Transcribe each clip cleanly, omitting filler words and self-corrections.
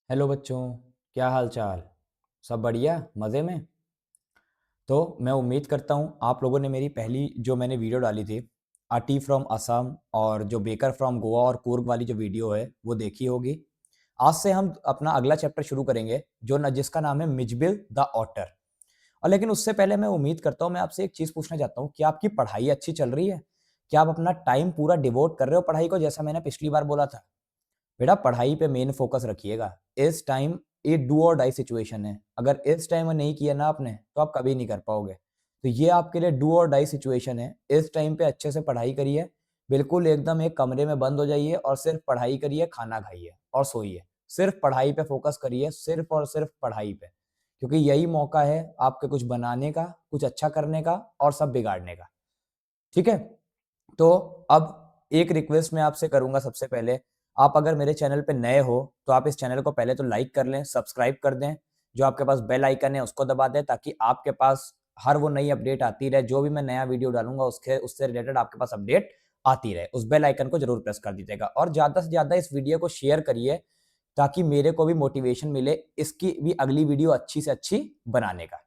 Hello बच्चों, क्या हाल चाल। सब बढ़िया मज़े में। तो मैं उम्मीद करता हूँ आप लोगों ने मेरी पहली जो मैंने वीडियो डाली थी आटी फ्रॉम असम और जो बेकर फ्रॉम गोवा और कूर्ग वाली जो वीडियो है वो देखी होगी। आज से हम अपना अगला चैप्टर शुरू करेंगे जो न जिसका नाम है मिजबिल द ऑटर। और लेकिन उससे पहले मैं उम्मीद करता हूँ मैं आपसे एक चीज़ पूछना चाहता हूँ, क्या आपकी पढ़ाई अच्छी चल रही है? क्या आप अपना टाइम पूरा डिवोट कर रहे हो पढ़ाई को, जैसा मैंने पिछली बार बोला था? बेटा पढ़ाई पे मेन फोकस रखिएगा। इस टाइम ये डू और डाई सिचुएशन है। अगर इस टाइम नहीं किया ना आपने तो आप कभी नहीं कर पाओगे। तो ये आपके लिए डू और डाई सिचुएशन है। इस टाइम पे अच्छे से पढ़ाई करिए। बिल्कुल एकदम एक कमरे में बंद हो जाइए और सिर्फ पढ़ाई करिए, खाना खाइए और सोइए। सिर्फ पढ़ाई पे फोकस करिए, सिर्फ और सिर्फ पढ़ाई पे। क्योंकि यही मौका है आपके कुछ बनाने का, कुछ अच्छा करने का और सब बिगाड़ने का। ठीक है? तो अब एक रिक्वेस्ट मैं आपसे करूंगा। सबसे पहले आप अगर मेरे चैनल पे नए हो तो आप इस चैनल को पहले तो लाइक कर लें, सब्सक्राइब कर दें। जो आपके पास बेल आइकन है उसको दबा दें ताकि आपके पास हर वो नई अपडेट आती रहे। जो भी मैं नया वीडियो डालूंगा उससे रिलेटेड आपके पास अपडेट आती रहे। उस बेल आइकन को जरूर प्रेस कर दीजिएगा और ज्यादा से ज्यादा इस वीडियो को शेयर करिए ताकि मेरे को भी मोटिवेशन मिले इसकी भी अगली वीडियो अच्छी से अच्छी बनाने का।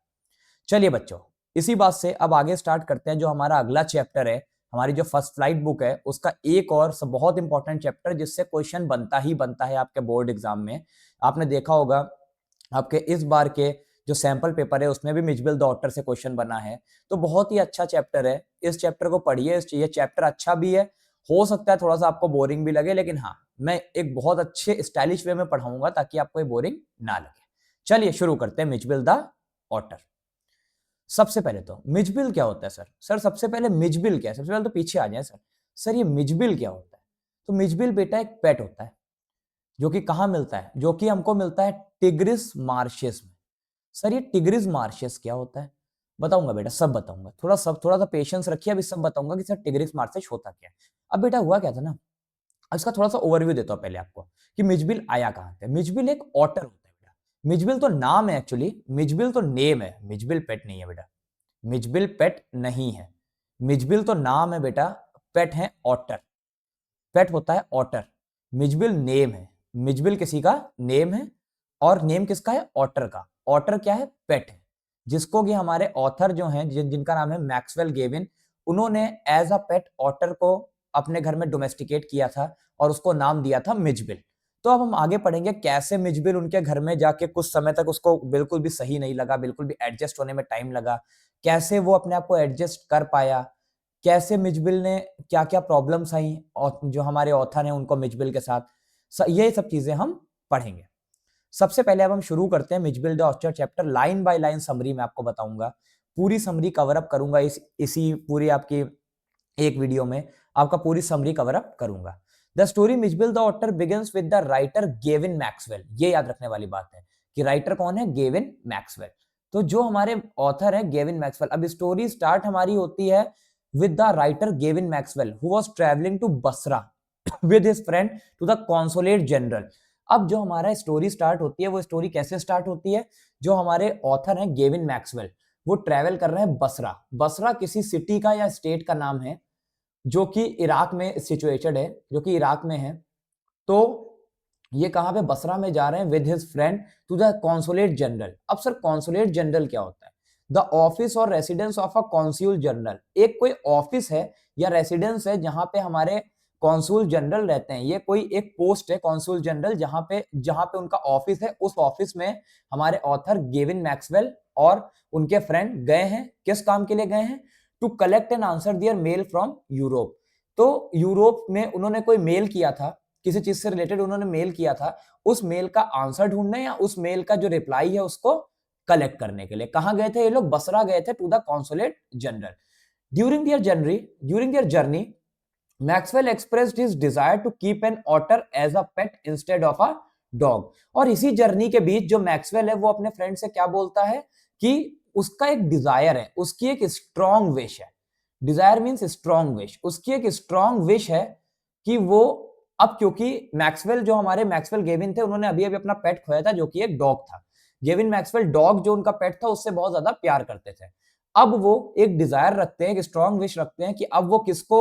चलिए बच्चों, इसी बात से अब आगे स्टार्ट करते हैं। जो हमारा अगला चैप्टर है, हमारी जो फर्स्ट फ्लाइट बुक है, उसका एक और सब बहुत इंपॉर्टेंट चैप्टर जिससे क्वेश्चन बनता ही बनता है आपके बोर्ड एग्जाम में। आपने देखा होगा आपके इस बार के जो सैंपल पेपर है उसमें भी मिजबिल द ऑटर से क्वेश्चन बना है। तो बहुत ही अच्छा चैप्टर है। इस चैप्टर को पढ़िए। ये चैप्टर अच्छा भी है। हो सकता है थोड़ा सा आपको बोरिंग भी लगे, लेकिन हाँ, मैं एक बहुत अच्छे स्टाइलिश वे में पढ़ाऊंगा ताकि आपको ये बोरिंग ना लगे। चलिए शुरू करते हैं मिजबिल द ऑटर। सबसे पहले तो मिजबिल क्या होता है सर? सबसे पहले मिजबिल क्या है? सबसे पहले तो पीछे आ जाए सर ये मिजबिल क्या होता है? तो मिजबिल बेटा एक पेट होता है जो कि कहां मिलता है, जो कि हमको मिलता है टिग्रिस मार्शेस में। सर ये टिग्रिस मार्शेस क्या होता है? बताऊंगा बेटा, सब बताऊंगा। थोड़ा सा पेशेंस रखिए, अभी सब बताऊंगा कि सर टिग्रिस मार्शेस होता क्या है। अब बेटा हुआ क्या था ना, अब इसका थोड़ा सा ओवरव्यू देता हूं पहले आपको कि मिजबिल आया कहां से। मिजबिल एक ऑटर होता है बेटा। मिजबिल तो नाम है एक्चुअली, मिजबिल तो नेम है, मिजबिल पेट नहीं है बेटा। मिजबिल पेट नहीं है। मिजबिल तो नाम है बेटा, पेट है ऑटर। पेट होता है ऑटर। मिजबिल नेम है। मिजबिल किसी का नेम है और नेम किसका है? ऑटर का। ऑटर क्या है? पेट है। जिसको कि हमारे ऑथर जो हैं जिनका नाम है मैक्सवेल गेविन, उन्होंने एज अ पेट ऑटर को अपने घर में डोमेस्टिकेट किया था और उसको नाम दिया था मिजबिल। तो अब हम आगे पढ़ेंगे कैसे मिजबिल उनके घर में जाके कुछ समय तक उसको बिल्कुल भी सही नहीं लगा, बिल्कुल भी एडजस्ट होने में टाइम लगा। कैसे वो अपने आप को एडजस्ट कर पाया, कैसे मिजबिल ने क्या क्या प्रॉब्लम्स आई और जो हमारे ऑथर हैं उनको मिजबिल के साथ, ये सब चीजें हम पढ़ेंगे। सबसे पहले अब हम शुरू करते हैं Mijbil the otter chapter. Line by line summary मैं आपको बताऊंगा, पूरी समरी कवर अप करूंगा। इसी पूरी आपकी एक वीडियो में आपका पूरी समरी कवर अप करूंगा। The story Mijbil the otter begins with the writer Gavin Maxwell. ये याद रखने वाली बात है कि राइटर कौन है? Gavin Maxwell. तो जो हमारे ऑथर है गेविन मैक्सवेल। अब स्टोरी स्टार्ट हमारी होती है with the writer Gavin Maxwell who was traveling to Basra with his friend to the consulate general। अब जो हमारा स्टोरी स्टार्ट होती है वो स्टोरी कैसे स्टार्ट होती है? जो हमारे ऑथर हैं गेविन मैक्सवेल, वो ट्रेवल कर रहे हैं बसरा। बसरा किसी सिटी का या स्टेट का नाम है जो कि इराक में सिचुएटेड है, जो कि इराक में है। तो ये कहां पे? बसरा में जा रहे हैं with his friend to the consulate general. अब सर कॉन्सुलेट जनरल क्या होता है? द ऑफिस और residence of a consul general. एक कोई ऑफिस है या रेसिडेंस है जहां पे हमारे कॉन्सूल जनरल रहते हैं। ये कोई एक पोस्ट है कॉन्सूल जनरल, जहां पे उनका ऑफिस है। उस ऑफिस में हमारे ऑथर गेविन मैक्सवेल और उनके फ्रेंड गए हैं। किस काम के लिए गए हैं? To collect and answer their mail from Europe. तो यूरोप में उन्होंने कोई मेल किया था, किसी चीज से रिलेटेड उन्होंने मेल किया था। उस मेल का आंसर ढूंढने या उस मेल का जो रिप्लाई है उसको कलेक्ट करने के लिए कहां गए थे ये लोग? बसरा गए थे to the consulate general. During their journey Maxwell expressed his desire to keep an otter as a pet instead of a dog. और इसी जर्नी के बीच जो मैक्सवेल है वो अपने फ्रेंड से क्या बोलता है कि उसका एक डिजायर है, उसकी एक स्ट्रॉन्ग विश है। Desire means strong wish. उसकी एक स्ट्रॉन्ग विश है कि वो, अब क्योंकि मैक्सवेल जो हमारे मैक्सवेल गेविन थे उन्होंने अभी अभी अपना पेट खोया था जो कि एक डॉग था। गेविन मैक्सवेल डॉग जो उनका पेट था उससे बहुत ज्यादा प्यार करते थे। अब वो एक डिजायर रखते हैं, एक स्ट्रॉन्ग विश रखते हैं कि अब वो किसको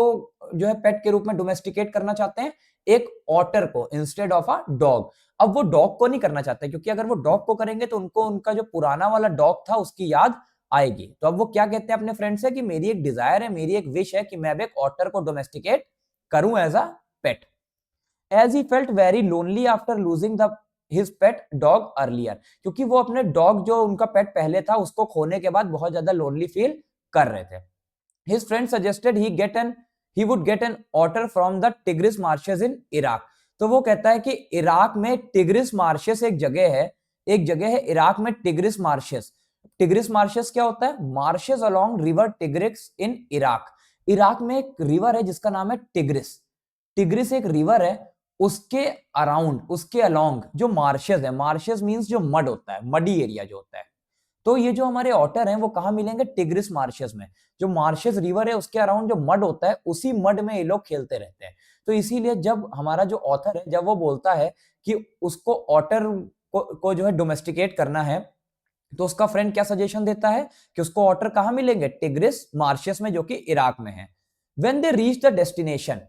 जो है पेट के रूप में डोमेस्टिकेट करना चाहते हैं? एक ऑटर को इंस्टेड ऑफ अ डॉग। अब वो डॉग को नहीं करना चाहते, क्योंकि अगर वो डॉग को करेंगे तो उनको उनका जो पुराना वाला डॉग था उसकी याद आएगी। तो अब वो क्या कहते हैं अपने फ्रेंड से कि मेरी एक डिजायर है, मेरी एक विश है कि मैं अब एक ऑटर को डोमेस्टिकेट करूं as a pet. As he felt very lonely after losing the his pet dog earlier, क्योंकि वो अपने डॉग जो उनका पेट पहले था उसको खोने के बाद बहुत ज्यादा लोनली फील कर रहे थे। His friend suggested he would get an otter from the Tigris marshes in Iraq। तो वो कहता है कि इराक में टिग्रिस मार्शेस एक जगह है, इराक में टिग्रिस मार्शेस। टिग्रिस मार्शेस क्या होता है? Marches along river tigris in Iraq. Iraq में एक रिवर है जिसका नाम है टिग्रिस। टिग्रिस एक रिवर है, उसके अराउंड, उसके अलोंग जो मार्शेस है, मार्शेस मींस जो मड होता है, मडी एरिया जो होता है। तो ये जो हमारे ऑटर हैं वो कहां मिलेंगे? टिग्रिस मार्शेस में। जो मार्शेस रिवर है उसके अराउंड जो मड होता है, उसी मड में ये लोग खेलते रहते हैं। तो इसीलिए जब हमारा जो ऑथर है, जब वो बोलता है कि उसको ऑटर को जो है डोमेस्टिकेट करना है, तो उसका फ्रेंड क्या सजेशन देता है कि उसको ऑटर कहां मिलेंगे? टिग्रिस मार्शेस में, जो कि इराक में है। When they reach the destination,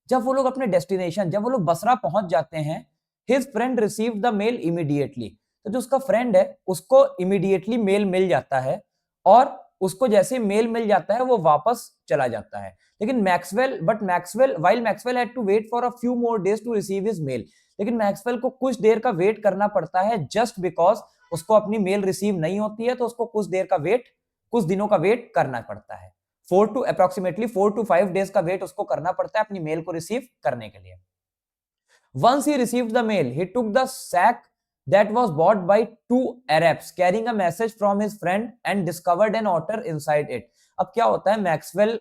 जब वो लोग अपने डेस्टिनेशन, जब वो लोग बसरा पहुंच जाते हैं, his friend receive the mail immediately. तो जो उसका फ्रेंड है उसको इमीडिएटली मेल मिल जाता है, और उसको जैसे मेल मिल जाता है वो वापस चला जाता है। लेकिन Maxwell had to wait for a few more days to receive his mail. लेकिन मैक्सवेल को कुछ देर का वेट करना पड़ता है, जस्ट बिकॉज उसको अपनी मेल रिसीव नहीं होती है, तो उसको कुछ दिनों का वेट करना पड़ता है। अप्रोक्सीमेटली 4 to 5 डेज का वेट उसको करना पड़ता है अपनी मेल को रिसीव करने के लिए। Once he received the mail, he took the sack that was bought by two Arabs carrying a message from his friend and discovered an otter inside it। अब क्या होता है, मैक्सवेल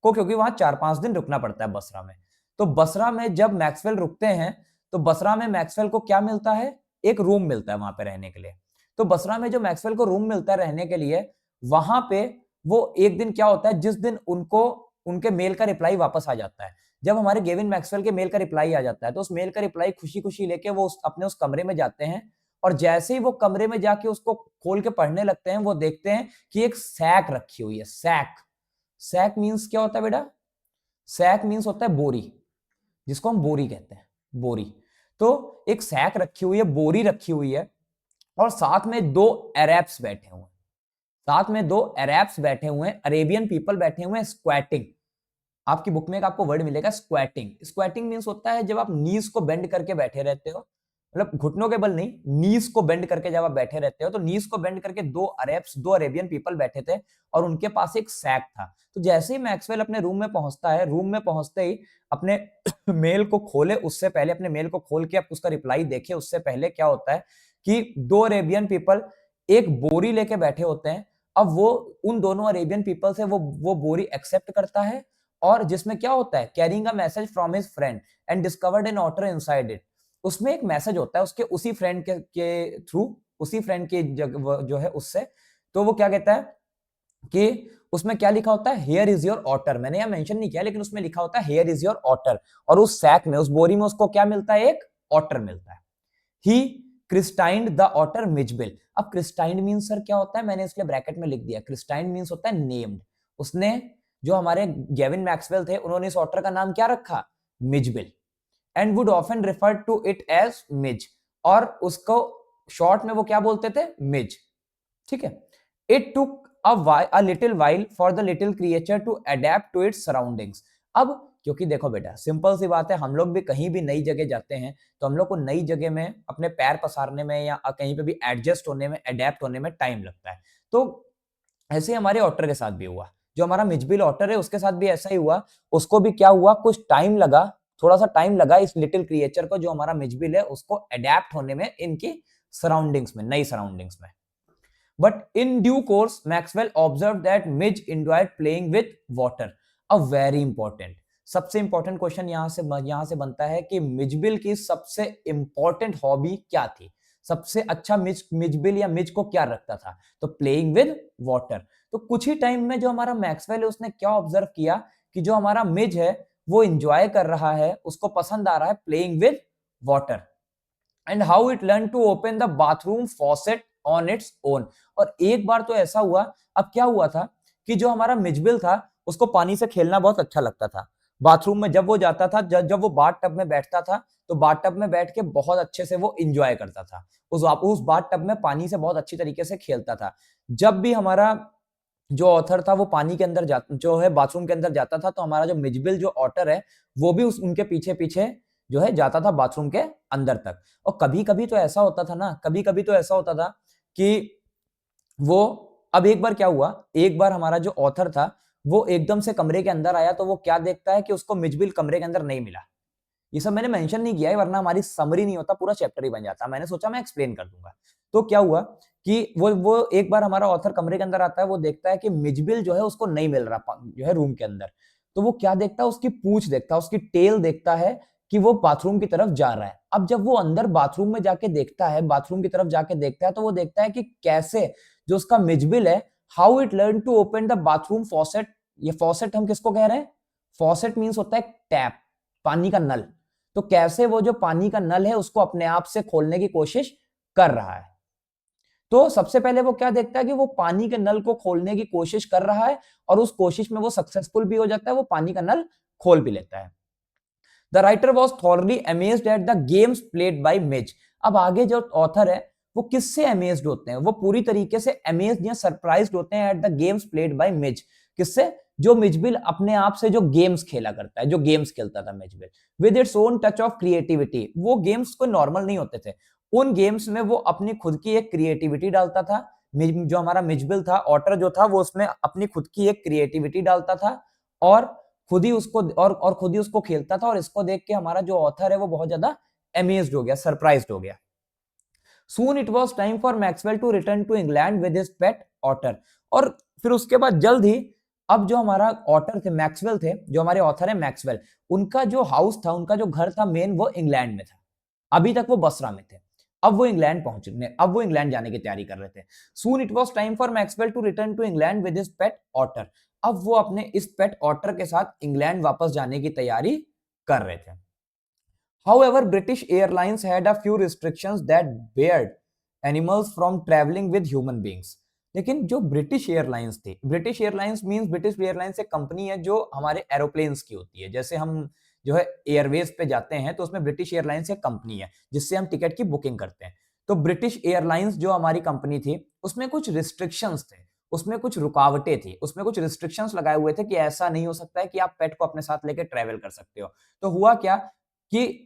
को क्योंकि वहां 4-5 दिन रुकना पड़ता है बसरा में, तो बसरा में जब मैक्सवेल रुकते हैं तो बसरा में मैक्सवेल को क्या मिलता है? एक रूम मिलता है वहां पे रहने के लिए। तो बसरा में जो मैक्सवेल को रूम मिलता है रहने के लिए, वहां पे वो एक दिन क्या होता है, जिस दिन उनको उनके मेल का रिप्लाई वापस आ जाता है। जब हमारे गेविन मैक्सवेल के मेल का रिप्लाई आ जाता है, तो उस मेल का रिप्लाई खुशी खुशी लेके वो अपने उस कमरे में जाते हैं, और जैसे ही वो कमरे में जाके उसको खोल के पढ़ने लगते हैं, वो देखते हैं कि एक सैक रखी हुई है। सैक मीन्स क्या होता है बेटा? सैक मीन्स होता है बोरी, जिसको हम बोरी कहते हैं, बोरी। तो एक सैक रखी हुई है, बोरी रखी हुई है, और साथ में दो अरब्स बैठे हुए हैं, अरेबियन पीपल बैठे हुए हैं, स्क्वैटिंग। आपकी बुक में एक आपको वर्ड मिलेगा स्क्वैटिंग। स्क्वैटिंग मींस होता है जब आप नीज को बेंड करके बैठे रहते हो, मतलब घुटनों के बल नहीं, नीज को बेंड करके जब आप बैठे रहते हो, तो नीज को बेंड करके दो अरेबियन पीपल बैठे थे, और उनके पास एक सैक था। तो जैसे ही मैक्सवेल अपने रूम में पहुंचता है, रूम में पहुंचते ही अपने मेल को खोले, उससे पहले अपने मेल को खोल के आप उसका रिप्लाई देखे, उससे पहले क्या होता है कि दो अरेबियन पीपल एक बोरी लेके बैठे होते हैं। अब वो उन दोनों अरेबियन पीपल से वो बोरी एक्सेप्ट करता है, और जिसमें क्या होता है, carrying a message from his friend and discovered an otter inside it. उसमें एक मैसेज होता है उसके उसी फ्रेंड के थ्रू, उसी फ्रेंड के जो है उससे। तो वो क्या कहता है कि उसमें क्या लिखा होता है? Here is your otter. मैंने यहां मेंशन नहीं किया, लेकिन उसमें लिखा होता है हियर इज योर ऑटर, और उस सैक में, उस बोरी में उसको क्या मिलता है? एक ऑटर मिलता है। ही क्रिस्टाइंड द ऑटर मिजबिल। अब क्रिस्टाइंड मीन्स सर क्या होता है? मैंने इसलिए ब्रैकेट में लिख दिया, क्रिस्टाइंड मीन्स होता है नेम्ड। उसने, जो हमारे गेविन मैक्सवेल थे, उन्होंने इस ऑटर का नाम क्या रखा? Mijbil. And would often refer to it as Mij, और उसको शॉर्ट में वो क्या बोलते थे? मिज। ठीक है। It took a little while for the little creature to adapt to its surroundings। अब क्योंकि देखो बेटा, सिंपल सी बात है, हम लोग भी कहीं भी नई जगह जाते हैं तो हम लोग को नई जगह में अपने पैर पसारने में या कहीं पे भी एडजस्ट होने में, अडेप्ट होने में टाइम लगता है। तो ऐसे ही हमारे ऑटर के साथ भी हुआ, जो हमारा मिजबिल ऑटर है उसके साथ भी ऐसा ही हुआ। उसको भी क्या हुआ, कुछ टाइम लगा, थोड़ा सा टाइम लगा इस लिटिल क्रिएचर को, जो हमारा मिजबिल है, उसको अडेप्ट होने में इनकी सराउंडिंग्स में, नई सराउंडिंग्स में। But in due course, Maxwell observed that Midge enjoyed playing with water। A very important, सबसे इंपॉर्टेंट क्वेश्चन यहां से बनता है कि मिजबिल की सबसे इंपॉर्टेंट हॉबी क्या थी? सबसे अच्छा मिजबिल या मिज को क्या रखता था? तो प्लेइंग विद वाटर। तो कुछ ही टाइम में जो हमारा मैक्सवेल है उसने क्या ऑब्जर्व किया कि जो हमारा मिज है वो एंजॉय कर रहा है, उसको पसंद आ रहा है playing with water, and how it learn to open the bathroom faucet on its own. और एक बार तो ऐसा हुआ, अब क्या हुआ था कि जो हमारा मिजबिल था उसको पानी से खेलना बहुत अच्छा लगता था। बाथरूम में जब वो जाता था, जब वो बाथ टब में बैठता था, तो बाथ टब में बैठ के बहुत अच्छे से वो एंजॉय करता था, उस बाथ टब में पानी से बहुत अच्छी तरीके से खेलता था। जब भी हमारा जो ऑथर था वो पानी के अंदर जो है बाथरूम के अंदर जाता था, तो हमारा जो मिजबिल जो ऑटर है वो भी उनके पीछे पीछे जो है जाता था बाथरूम के अंदर तक। और कभी कभी तो ऐसा होता था ना, कभी कभी तो ऐसा होता था कि वो, अब एक बार क्या हुआ, एक बार हमारा जो ऑथर था वो एकदम से कमरे के अंदर आया, तो वो क्या देखता है कि उसको मिजबिल कमरे के अंदर नहीं मिला। ये सब मैंने मेंशन नहीं किया है वरना हमारी समरी नहीं होता, पूरा चैप्टर ही बन जाता। मैंने सोचा मैं एक्सप्लेन कर दूंगा। तो क्या हुआ कि वो एक बार हमारा ऑथर कमरे के अंदर आता है, वो देखता है कि मिजबिल जो है उसको नहीं मिल रहा जो है रूम के अंदर। तो वो क्या देखता है, उसकी पूंछ देखता है, उसकी टेल देखता है कि वो बाथरूम की तरफ जा रहा है। अब जब वो अंदर बाथरूम में जाके देखता है, बाथरूम की तरफ जाके देखता है, तो वो देखता है कि कैसे जो उसका मिजबिल है, how it learn to open the bathroom faucet. ये फॉसेट हम किसको कह रहे हैं? फॉसेट मींस होता है टैप, पानी का नल। तो कैसे वो जो पानी का नल है उसको अपने आप से खोलने की कोशिश कर रहा है। तो सबसे पहले वो क्या देखता है कि वो पानी के नल को खोलने की कोशिश कर रहा है, और उस कोशिश में वो सक्सेसफुल भी हो जाता है, वो पानी का नल खोल भी लेता है। The writer was thoroughly amazed at the games played by Mij. अब आगे जो ऑथर है वो किससे अमेज्ड होते हैं? वो पूरी तरीके से अमेज्ड या सरप्राइज्ड होते हैं at the games played by Mij. किससे? जो मिजबिल अपने आप से जो गेम्स खेला करता है, जो गेम्स खेलता था Mijbil with its own touch of creativity. वो गेम्स कोई नॉर्मल नहीं होते थे, उन गेम्स में वो अपनी खुद की एक क्रिएटिविटी डालता था। जो हमारा मिजबिल था, ऑटर जो था, वो उसमें अपनी खुद की एक क्रिएटिविटी डालता था, और खुद ही उसको और खुद ही उसको खेलता था। और इसको देख के हमारा जो ऑथर है वो बहुत ज्यादा अमेज्ड हो गया, सरप्राइज्ड हो गया। Soon it was time for Maxwell to return to England with his pet otter. और फिर उसके बाद जल्द ही, अब जो हमारा ऑटर थे, मैक्सवेल थे, जो हमारे ऑथर है मैक्सवेल, उनका जो हाउस था, उनका जो घर था मेन, वो इंग्लैंड में था। अभी तक वो बसरा में थे, अब वो इंग्लैंड पहुंचने, अब वो इंग्लैंड जाने की तैयारी कर रहे थे। Soon it was time for Maxwell to return to England with his pet otter. अब वो अपने इस पेट ऑटर के साथ इंग्लैंड वापस जाने की तैयारी कर रहे थे। However, British Airlines had a few restrictions that barred animals from traveling with human beings. लेकिन जो ब्रिटिश एयरलाइंस थी, British airlines means, British airlines एक कंपनी है जो हमारे एरोप्लेन्स की होती है। जैसे हम जो है एयरवेज पे जाते हैं तो उसमें ब्रिटिश एयरलाइंस एक कंपनी है जिससे हम टिकट की बुकिंग करते हैं। तो ब्रिटिश एयरलाइंस जो हमारी कंपनी थी, उसमें कुछ रिस्ट्रिक्शंस थे, उसमें कुछ रुकावटें थी, उसमें कुछ रिस्ट्रिक्शंस लगाए हुए थे कि ऐसा नहीं हो सकता है कि आप पेट को अपने साथ लेकर ट्रेवल कर सकते हो। तो हुआ क्या कि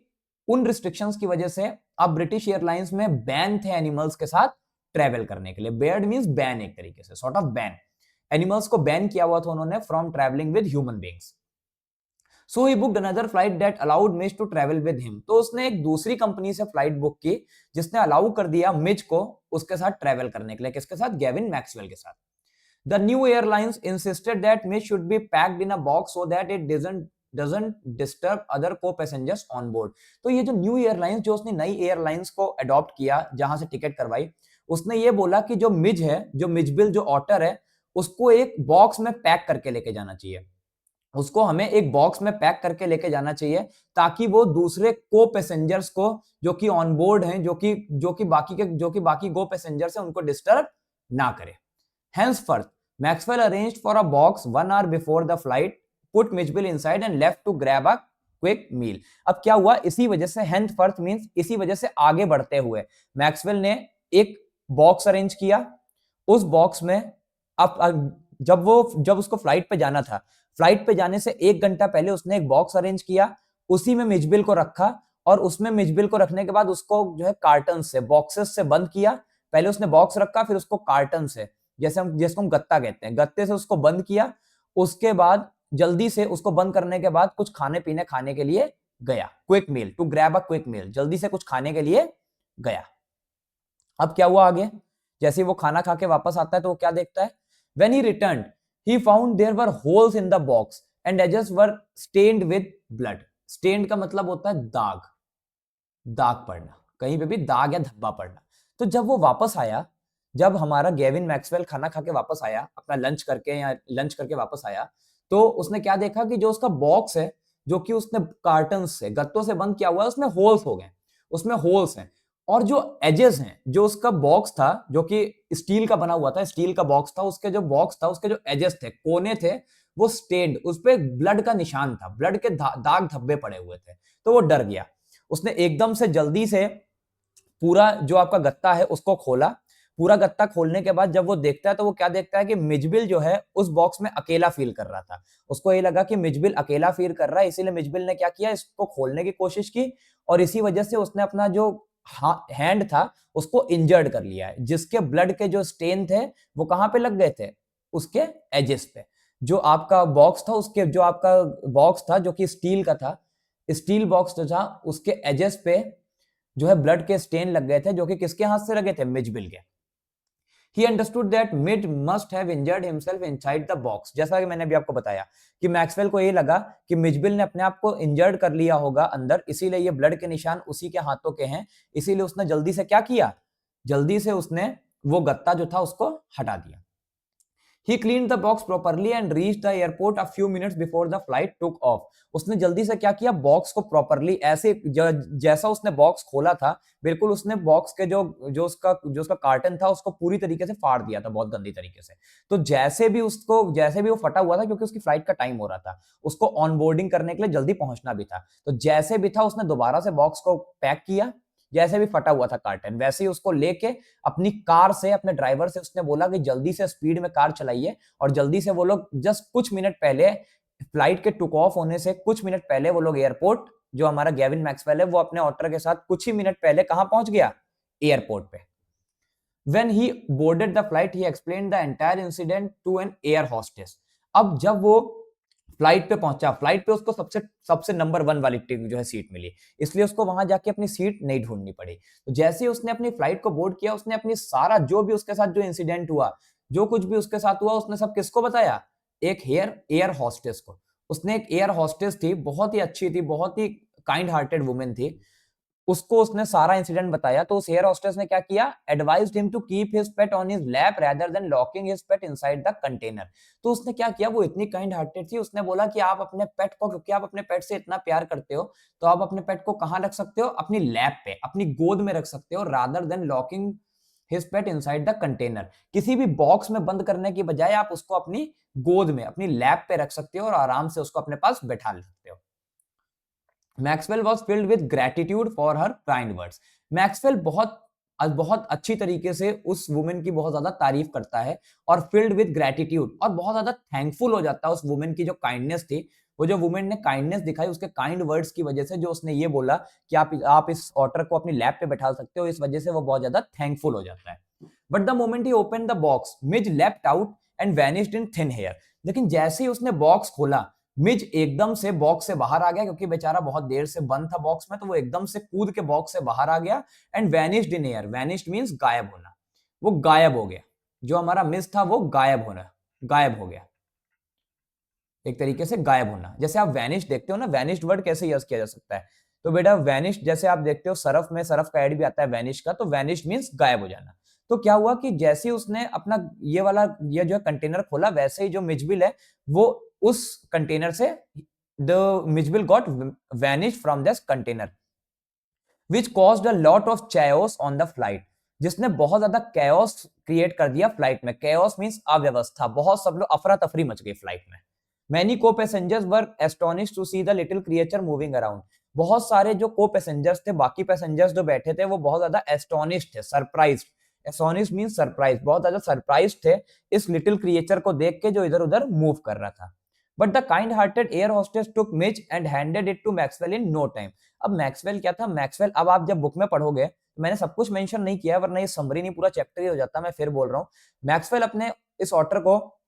उन रिस्ट्रिक्शंस की वजह से अब ब्रिटिश एयरलाइंस में बैन थे एनिमल्स के साथ ट्रेवल करने के लिए। बेयर्ड मींस बैन, एक तरीके से सॉर्ट ऑफ बैन। एनिमल्स को बैन किया हुआ था उन्होंने from travelling with human beings. So he booked another flight that allowed Mij to travel with him. तो उसने एक दूसरी कंपनी से फ्लाइट बुक की जिसने अलाउ कर दिया मिज को उसके साथ ट्रैवल करने के लिए। किसके साथ? गेविन मैक्सवेल के साथ। The new airlines insisted that meat should be packed in a box so that it doesn't disturb other co-passengers on board। तो ये जो न्यू एयरलाइंस, जो उसने नई एयरलाइंस को अडॉप्ट किया जहां से टिकट करवाई, उसने ये बोला कि जो मिज है, जो मिजबिल, जो ऑटर है, उसको एक बॉक्स में पैक करके लेके जाना चाहिए। उसको हमें एक बॉक्स में पैक करके लेके जाना चाहिए ताकि वो दूसरे को पैसेंजर्स को जो कि ऑन बोर्ड हैं, जो कि बाकी गो पैसेंजर्स हैं, उनको डिस्टर्ब ना करे। Henceforth, Maxwell arranged for a box 1 hour before the flight, put Mitchell inside and left to grab a quick meal। अब क्या हुआ, इसी वजह से henceforth means इसी वजह से आगे बढ़ते हुए मैक्सवेल ने एक बॉक्स अरेंज किया। उस बॉक्स में जब उसको फ्लाइट पे जाना था, फ्लाइट पे जाने से 1 घंटा पहले उसने एक बॉक्स अरेंज किया, उसी में मिजबिल को रखा, और उसमें मिजबिल को रखने के बाद उसको जो है कार्टन से, बॉक्सेस से बंद किया। पहले उसने बॉक्स रखा, फिर उसको कार्टन से, जिसको हम गत्ता कहते हैं, गत्ते से उसको बंद किया। उसके बाद जल्दी से उसको बंद करने के बाद कुछ खाने पीने खाने के लिए गया। Quick meal, to grab a quick meal, जल्दी से कुछ खाने के लिए गया। अब क्या हुआ आगे? जैसे ही वो खाना खा के वापस आता है तो वो क्या देखता है? When he returned, he found there were holes in the box and edges were stained with blood। Stained का मतलब होता है दाग, दाग पड़ना, कहीं पे भी दाग या धब्बा पड़ना। तो जब वो वापस आया, जब हमारा गेविन मैक्सवेल खाना खा के वापस आया, अपना लंच करके वापस आया, तो उसने क्या देखा कि जो उसका बॉक्स है, जो कि उसने कार्टन से, गत्तों से बंद किया हुआ है, उसमें होल्स हो गए, उसमें होल्स हैं। और जो एजेस हैं, जो उसका बॉक्स था, जो कि स्टील का बना हुआ था, स्टील का बॉक्स था, उसके जो बॉक्स था, उसके जो एजेस थे, कोने थे, वो स्टेन्ड, उस पे ब्लड का निशान था, ब्लड के दाग धब्बे पड़े हुए थे। तो वो डर गया, उसने एकदम से जल्दी से पूरा जो आपका गत्ता है उसको खोला। पूरा गत्ता खोलने के बाद जब वो देखता है तो वो क्या देखता है कि मिजबिल जो है उस बॉक्स में अकेला फील कर रहा था। उसको ये लगा कि मिजबिल अकेला फील कर रहा है, इसीलिए मिजबिल ने क्या किया, इसको खोलने की कोशिश की और इसी वजह से उसने अपना जो हैंड था उसको इंजर्ड कर लिया है, जिसके ब्लड के जो स्टेन थे वो कहां पे लग गए थे, उसके एजेस पे। जो आपका बॉक्स था, उसके जो आपका बॉक्स था जो कि स्टील का था, स्टील बॉक्स जो था उसके एजेस पे जो है ब्लड के स्टेन लग गए थे, जो कि किसके हाथ से लगे थे, मिजबिल के। He understood that Midge must have injured himself inside the box. जैसा कि मैंने अभी आपको बताया कि मैक्सवेल को ये लगा कि मिजबिल ने अपने आप को इंजर्ड कर लिया होगा अंदर, इसीलिए ये ब्लड के निशान उसी के हाथों के हैं। इसीलिए उसने जल्दी से क्या किया, जल्दी से उसने वो गत्ता जो था उसको हटा दिया। He cleaned the box properly and reached the airport a few minutes before the flight took off. उसने जल्दी से क्या किया, बॉक्स को प्रॉपरली ऐसे जैसा उसने बॉक्स खोला था, बिल्कुल उसने बॉक्स के जो उसका कार्टन था उसको पूरी तरीके से फाड़ दिया था, बहुत गंदी तरीके से। तो जैसे भी वो फटा हुआ था, क्योंकि उसकी फ्लाइट का टाइम हो रहा था, उसको ऑनबोर्डिंग करने के लिए जल्दी पहुंचना भी था, तो जैसे भी था उसने दोबारा से बॉक्स को पैक किया, जैसे भी फटा हुआ था कार्टन, वैसे ही उसको लेके अपनी कार से, अपने ड्राइवर से उसने बोला कि जल्दी से स्पीड में कार चलाइए और जल्दी से वो लोग जस्ट कुछ मिनट पहले, फ्लाइट के टुक ऑफ होने से कुछ मिनट पहले वो लोग एयरपोर्ट, जो हमारा गेविन मैक्सवेल है वो अपने ऑटर के साथ कुछ ही मिनट पहले कहां पहुंच गया, एयरपोर्ट पे। When he boarded the flight, he explained the entire incident to an air hostess. अब जब वो फ्लाइट पे पहुंचा, फ्लाइट पे उसको सबसे सबसे नंबर 1 वाली जो है सीट मिली, इसलिए उसको वहां जाके अपनी सीट नहीं ढूंढनी पड़ी। तो जैसे ही उसने अपनी फ्लाइट को बोर्ड किया, उसने अपनी सारा जो भी उसके साथ जो इंसिडेंट हुआ, जो कुछ भी उसके साथ हुआ, उसने सब किसको बताया, एक एयर हॉस्टेस को। उसने एक एयर हॉस्टेस थी, बहुत ही अच्छी थी, बहुत ही काइंड हार्टेड वुमेन थी, उसको उसने सारा इंसिडेंट बताया। तो उस एयर होस्टेस ने क्या किया, advised him to keep his pet on his lap rather than locking his pet inside the container. तो उसने क्या किया, वो इतनी काइंड हार्टेड थी, उसने बोला कि आप अपने पेट को, क्योंकि आप अपने पेट से इतना प्यार करते हो, तो आप अपने पेट को कहां रख सकते हो, अपनी लैप पे, अपनी गोद में रख सकते हो, rather than locking his pet inside the container. किसी भी बॉक्स में बंद करने की बजाय आप उसको अपनी गोद में, अपनी लैप पे रख सकते हो और आराम से उसको अपने पास बैठा सकते हो। Maxwell was filled with gratitude for her kind words. Maxwell बहुत बहुत अच्छी तरीके से उस वुमेन की बहुत ज्यादा तारीफ करता है और फिल्ड विद ग्रेटिट्यूड, और बहुत ज्यादा थैंकफुल हो जाता है उस वुमेन की जो काइंडनेस थी, वो जो वुमेन ने काइंडनेस दिखाई उसके काइंड वर्ड्स की वजह से, जो उसने ये बोला कि आप इस ऑटर को अपनी लैप पे बैठा सकते हो, इस वजह से वो बहुत ज्यादा थैंकफुल हो जाता है। But the moment he open the box, Mij left out and vanished in thin air. लेकिन जैसे ही उसने बॉक्स खोला, मिज एकदम से बॉक्स से बाहर आ गया, क्योंकि बेचारा बहुत देर से बंद था बॉक्स में, तो वो एकदम से कूद के बॉक्स से बाहर आ गया। And vanished in air, vanished means गायब होना, वो गायब हो गया। जो हमारा मिस था वो गायब हो गया, एक तरीके से गायब होना। जैसे आप वैनिश देखते हो ना, वैनिश्ड वर्ड कैसे यूज किया जा सकता है, तो बेटा वैनिश, जैसे आप देखते हो सरफ में, सरफ का एड भी आता है वैनिश का, तो वैनिश मींस गायब हो जाना। तो क्या हुआ कि जैसे ही उसने अपना ये जो कंटेनर खोला, वैसे ही जो मिजबिल है वो उस कंटेनर से, the Mijbil got vanish from this container which caused a lot of chaos on the flight, जिसने बहुत ज्यादा chaos क्रिएट कर दिया फ्लाइट में। chaos मींस अव्यवस्था, बहुत सब लोग, अफरा तफरी मच गई फ्लाइट में। Many co-passengers were astonished to see the little creature moving around. बहुत सारे जो को पैसेंजर्स थे, बाकी पैसेंजर्स जो बैठे थे, वो बहुत ज्यादा एस्टोनिश्ड थे, सरप्राइज्ड। एस्टोनिश मींस सरप्राइज, बहुत ज्यादा सरप्राइज्ड थे इस लिटिल क्रिएचर को देख के जो इधर उधर मूव कर रहा था। But the kind hearted air hostess took Mij and handed it to Maxwell in no time. अब मैक्सवेल क्या था, मैक्सवेल, अब आप जब बुक में पढ़ोगे, मैंने सब कुछ मेंशन नहीं किया वरना ये समरी नहीं, पूरा चैप्टर ही हो जाता, मैं फिर बोल रहा हूँ। मैक्सवेल अपने इस ऑटर को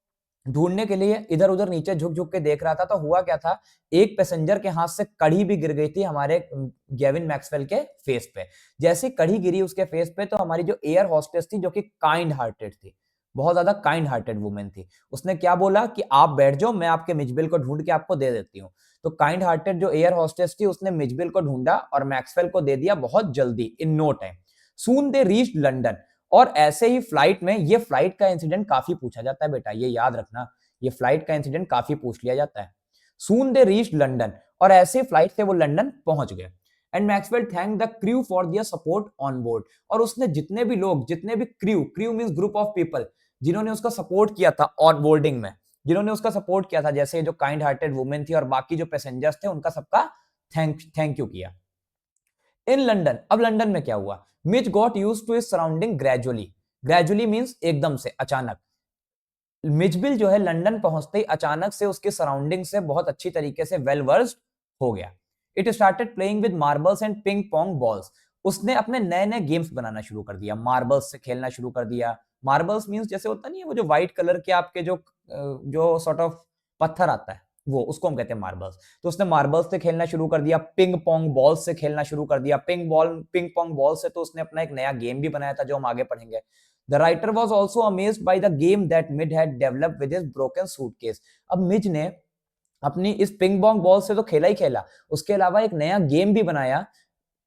ढूंढने के लिए इधर उधर नीचे झुक झुक के देख रहा था, तो हुआ क्या था, एक पैसेंजर के हाथ से कड़ी भी गिर गई थी हमारे गेविन मैक्सवेल के फेस पे। जैसे कड़ी गिरी उसके फेस पे, तो हमारी जो एयर होस्टेस थी, जो कि काइंड हार्टेड थी, बहुत ज्यादा काइंड हार्टेड वुमेन थी, उसने क्या बोला कि आप बैठ जाओ, मैं आपके मिजबिल को ढूंढ के आपको दे देती हूँ। तो काइंड हार्टेड जो एयर होस्टेस थी, उसने मिजबिल को ढूंढा और मैक्सवेल को दे दिया बहुत जल्दी, in no time. Soon they reached London. और ऐसे ही फ्लाइट में, ये फ्लाइट का इंसिडेंट काफी पूछा जाता है बेटा, ये याद रखना, ये फ्लाइट का इंसिडेंट काफी पूछ लिया जाता है। सून दे रीच्ड लंदन, और ऐसे फ्लाइट से वो लंदन पहुंच गए। And Maxwell thank the crew for their support on board. और उसने जितने भी लोग, जितने भी crew means group of people, जिन्होंने उसका सपोर्ट किया था ऑन बोर्डिंग में, जिन्होंने उसका सपोर्ट किया था, जैसे जो काइंड हार्टेड वुमेन थी और बाकी जो पैसेंजर्स थे, उनका सबका थैंक यू किया। इन लंडन, अब लंडन में क्या हुआ, Mij got used to his surrounding gradually. Gradually means एकदम से, अचानक। मिचबिल जो है लंदन पहुंचते ही अचानक से उसके सराउंडिंग से बहुत अच्छी तरीके से वेल वर्स्ड हो गया। It started playing with marbles and ping pong balls. उसने अपने नए नए गेम्स बनाना शुरू कर दिया, मार्बल्स से खेलना शुरू कर दिया। मार्बल्स मींस जैसे होता नहीं है वो जो व्हाइट कलर के आपके जो सॉर्ट ऑफ पत्थर आता है, वो उसको हम कहते हैं मार्बल्स। तो उसने मार्बल्स से खेलना शुरू कर दिया, पिंग पोंग बॉल से खेलना शुरू कर दिया। पिंग पोंग बॉल से तो उसने अपना एक नया गेम भी बनाया था जो हम आगे पढ़ेंगे। The writer was also amazed by the game that Midge had developed with his broken suitcase. अब मिज ने अपनी इस पिंग पोंग बॉल से तो खेला ही खेला, उसके अलावा एक नया गेम भी बनाया।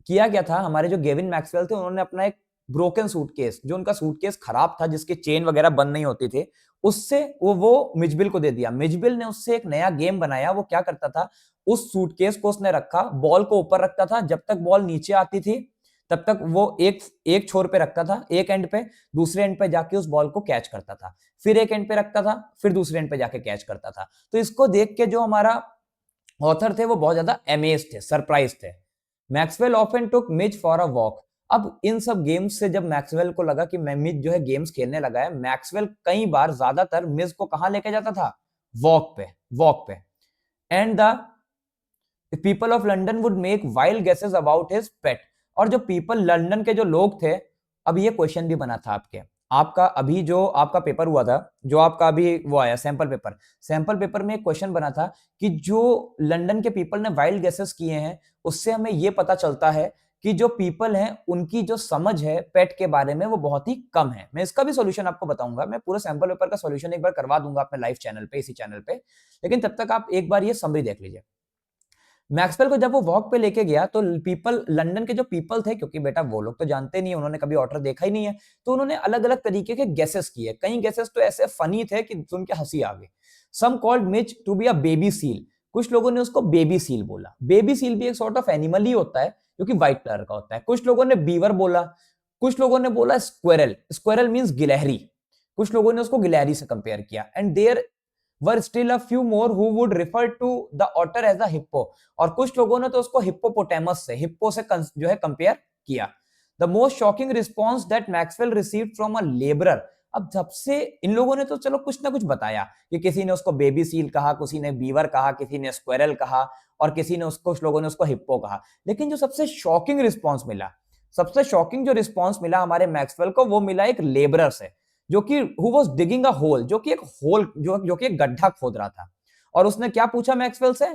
किया क्या था, हमारे जो गेविन मैक्सवेल थे उन्होंने अपना एक ब्रोकन सूटकेस, जो उनका सूटकेस खराब था, जिसके चेन वगैरह बंद नहीं होती थे, उससे वो मिचबिल को दे दिया। मिचबिल ने उससे एक नया गेम बनाया। वो क्या करता था, उस सूटकेस को उसने रखा, बॉल को ऊपर रखता था, जब तक बॉल नीचे आती थी तब तक वो एक छोर पे रखता था, एक एंड पे, दूसरे एंड पे जाके उस बॉल को कैच करता था, फिर एक एंड पे रखता था, फिर दूसरे एंड पे जाके कैच करता था। तो इसको देख के जो हमारा ऑथर थे वो बहुत ज्यादा अमेज्ड थे, सरप्राइज थे। Maxwell often took Mitch for a walk. अब इन सब गेम्स से जब मैक्सवेल को लगा कि मिच जो है गेम्स खेलने लगा है, मैक्सवेल कई बार ज्यादातर मिच को कहां लेके जाता था, वॉक पे। And the people of London would make wild guesses about his pet. और जो पीपल लंदन के जो लोग थे, अब ये क्वेश्चन भी बना था आपका अभी जो आपका पेपर हुआ था, जो आपका अभी वो आया सैंपल पेपर में एक क्वेश्चन बना था कि जो लंदन के पीपल ने वाइल्ड गेसेस किए हैं, उससे हमें ये पता चलता है कि जो पीपल हैं उनकी जो समझ है पेट के बारे में वो बहुत ही कम है। मैं इसका भी सॉल्यूशन आपको बताऊंगा, मैं पूरा सैंपल पेपर का सॉल्यूशन एक बार करवा दूंगा अपने लाइव चैनल पे, इसी चैनल पे, लेकिन तब तक आप एक बार ये समरी देख लीजिए। मैक्सवेल को जब वो वॉक पे लेके गया तो पीपल, लंदन के जो पीपल थे, क्योंकि बेटा वो लोग तो जानते नहीं, उन्होंने कभी ऑटर देखा ही नहीं है, तो उन्होंने अलग अलग तरीके के गेसेस किए। कई गेसेस तो ऐसे फनी थे कि सुन के हंसी आ गई। Some called Mij to be a baby seal. कुछ लोगों ने उसको बेबी सील बोला। बेबी सील भी एक सॉर्ट ऑफ एनिमल ही होता है जो कि व्हाइट कलर का होता है। कुछ लोगों ने बीवर बोला, कुछ लोगों ने बोला स्क्वेरल। स्क्वेरल मींस गिलहरी, कुछ लोगों ने उसको गिलहरी से कंपेयर किया। And there were still a few more who would refer to the otter as a hippo. और कुछ लोगों ने तो उसको हिप्पोपोटेमस से, हिप्पो से जो है कंपेयर किया। The most shocking response that Maxwell received from a labourer. अब सबसे इन लोगों ने तो चलो कुछ ना कुछ बताया कि किसी ने उसको बेबी सील कहा, किसी ने बीवर कहा, किसी ने स्क्वेरल कहा, और किसी ने उसको, कुछ लोगों ने उसको हिप्पो कहा। लेकिन जो सबसे शॉकिंग रिस्पॉन्स मिला, सबसे शॉकिंग जो रिस्पॉन्स मिला हमारे मैक्सवेल को, वो मिला एक लेबरर से, जो कि who was digging a hole, जो कि एक होल, जो कि एक गड्ढा खोद रहा था। और उसने क्या पूछा मैक्सवेल से,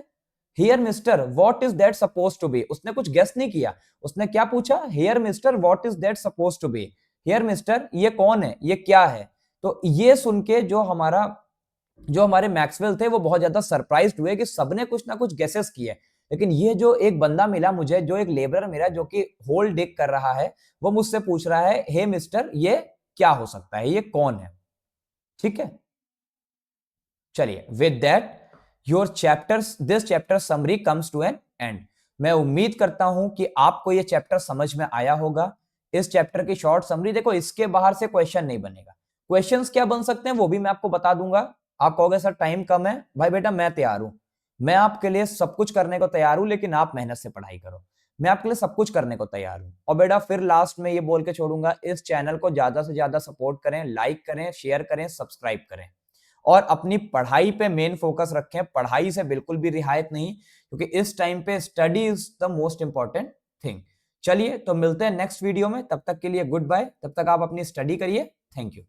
here mister what is that suppose to be. उसने कुछ गेस नहीं किया, उसने क्या पूछा, here mister what is that suppose to be. Here mister, ये कौन है, ये क्या है। तो ये सुन के जो हमारे मैक्सवेल थे वो बहुत ज्यादा सरप्राइज्ड हुए कि सबने कुछ ना कुछ गेसेस किए। लेकिन ये जो एक बंदा मिला मुझे, जो एक लेबरर मिला जो कि होल डिग कर रहा है, वो मुझसे पूछ रहा है, हे मिस्टर ये क्या हो सकता है, ये कौन है। ठीक है, चलिए with that your chapters, this chapter summary comes to an end. मैं उम्मीद करता हूं कि आपको ये चैप्टर समझ में आया होगा। इस चैप्टर की शॉर्ट समरी देखो, इसके बाहर से क्वेश्चन नहीं बनेगा। क्वेश्चंस क्या बन सकते हैं वो भी मैं आपको बता दूंगा। आप कहोगे सर टाइम कम है, भाई बेटा मैं तैयार हूं, मैं आपके लिए सब कुछ करने को तैयार हूं, लेकिन आप मेहनत से पढ़ाई करो। मैं आपके लिए सब कुछ करने को तैयार हूं। और बेटा फिर लास्ट में ये बोल के छोड़ूंगा, इस चैनल को ज्यादा से ज्यादा सपोर्ट करें, लाइक करें, शेयर करें, सब्सक्राइब करें, और अपनी पढ़ाई पे मेन फोकस रखें। पढ़ाई से बिल्कुल भी रियायत नहीं, क्योंकि इस टाइम पे study is the most important thing. चलिए तो मिलते हैं नेक्स्ट वीडियो में, तब तक के लिए गुड बाय। तब तक आप अपनी स्टडी करिए। Thank you.